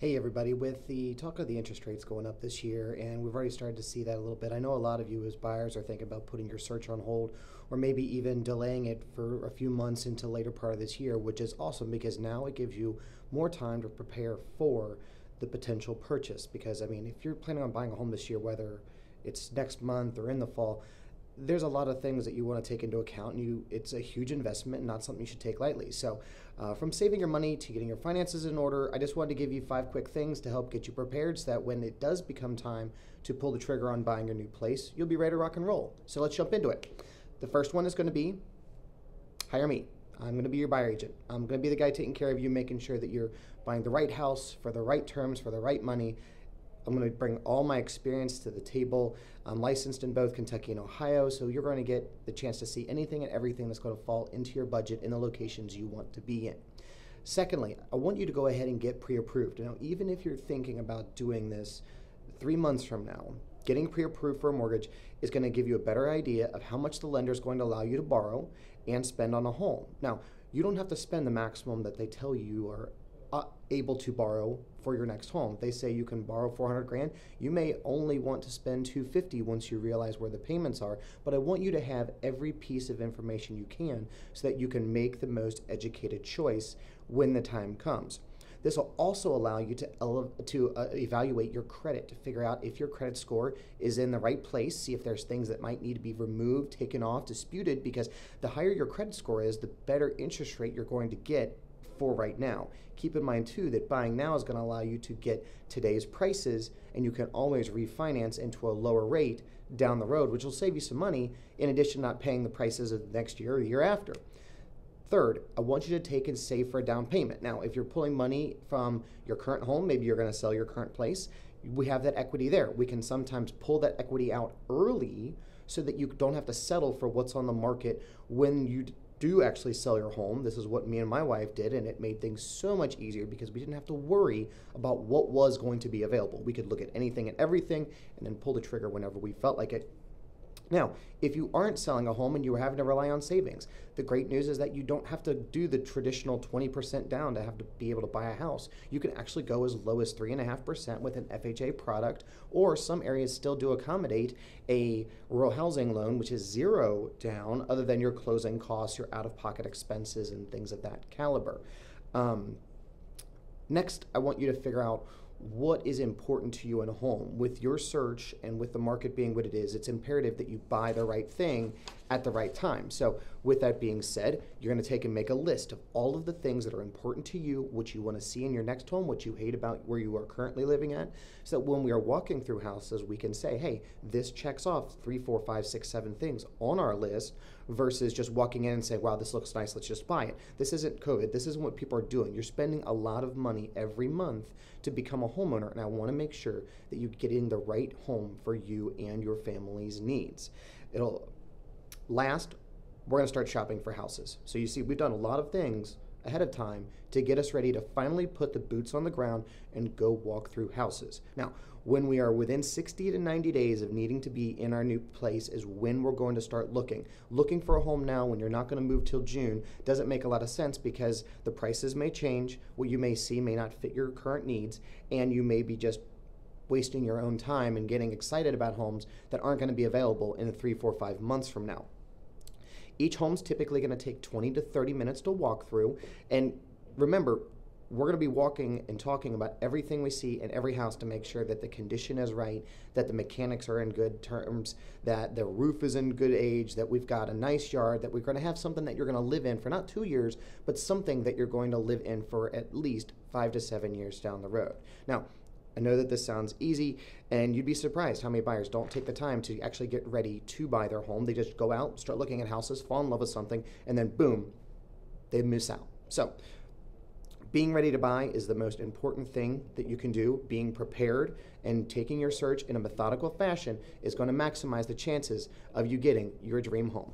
Hey everybody, with the talk of the interest rates going up this year, and we've already started to see that a little bit. I know a lot of you as buyers are thinking about putting your search on hold or maybe even delaying it for a few months into later part of this year, which is awesome because now it gives you more time to prepare for the potential purchase. Because I mean, if you're planning on buying a home this year, whether it's next month or in the fall, there's a lot of things that you want to take into account, and it's a huge investment and not something you should take lightly. So from saving your money to getting your finances in order, I just wanted to give you 5 quick things to help get you prepared so that when it does become time to pull the trigger on buying your new place, you'll be ready to rock and roll. So let's jump into it. The first one is going to be hire me. I'm going to be your buyer agent. I'm going to be the guy taking care of you, making sure that you're buying the right house for the right terms, for the right money. I'm going to bring all my experience to the table. I'm licensed in both Kentucky and Ohio, so you're going to get the chance to see anything and everything that's going to fall into your budget in the locations you want to be in. Secondly, I want you to go ahead and get pre-approved. Now, even if you're thinking about doing this 3 months from now, getting pre-approved for a mortgage is going to give you a better idea of how much the lender is going to allow you to borrow and spend on a home. Now, you don't have to spend the maximum that they tell you are able to borrow for your next home. They say you can borrow 400 grand. You may only want to spend 250 once you realize where the payments are, but I want you to have every piece of information you can so that you can make the most educated choice when the time comes. This will also allow you to evaluate your credit, to figure out if your credit score is in the right place, see if there's things that might need to be removed, taken off, disputed, because the higher your credit score is, the better interest rate you're going to get for right now. Keep in mind too that buying now is going to allow you to get today's prices, and you can always refinance into a lower rate down the road, which will save you some money in addition to not paying the prices of the next year or the year after. Third, I want you to take and save for a down payment. Now, if you're pulling money from your current home, maybe you're going to sell your current place, we have that equity there. We can sometimes pull that equity out early so that you don't have to settle for what's on the market when you do actually sell your home. This is what me and my wife did, and it made things so much easier because we didn't have to worry about what was going to be available. We could look at anything and everything and then pull the trigger whenever we felt like it. Now, if you aren't selling a home and you're having to rely on savings, the great news is that you don't have to do the traditional 20% down to have to be able to buy a house. You can actually go as low as 3.5% with an FHA product, or some areas still do accommodate a rural housing loan, which is 0 down, other than your closing costs, your out-of-pocket expenses, and things of that caliber. Next, I want you to figure out what is important to you in a home. With your search and with the market being what it is, it's imperative that you buy the right thing at the right time. So with that being said, you're going to take and make a list of all of the things that are important to you, what you want to see in your next home, what you hate about where you are currently living at, so that when we are walking through houses, we can say, hey, this checks off 3, 4, 5, 6, 7 things on our list, versus just walking in and saying, wow, this looks nice, let's just buy it. This isn't COVID. This isn't what people are doing. You're spending a lot of money every month to become a homeowner, and I want to make sure that you get in the right home for you and your family's needs. Last, we're going to start shopping for houses. So you see, we've done a lot of things ahead of time to get us ready to finally put the boots on the ground and go walk through houses. Now, when we are within 60 to 90 days of needing to be in our new place is when we're going to start looking. Looking for a home now when you're not going to move till June doesn't make a lot of sense, because the prices may change, what you may see may not fit your current needs, and you may be just wasting your own time and getting excited about homes that aren't going to be available in 3, 4, 5 months from now. Each home's typically going to take 20 to 30 minutes to walk through, and remember, we're going to be walking and talking about everything we see in every house to make sure that the condition is right, that the mechanics are in good terms, that the roof is in good age, that we've got a nice yard, that we're going to have something that you're going to live in for not 2 years, but something that you're going to live in for at least 5 to 7 years down the road. Now, I know that this sounds easy, and you'd be surprised how many buyers don't take the time to actually get ready to buy their home. They just go out, start looking at houses, fall in love with something, and then boom, they miss out. So being ready to buy is the most important thing that you can do. Being prepared and taking your search in a methodical fashion is going to maximize the chances of you getting your dream home.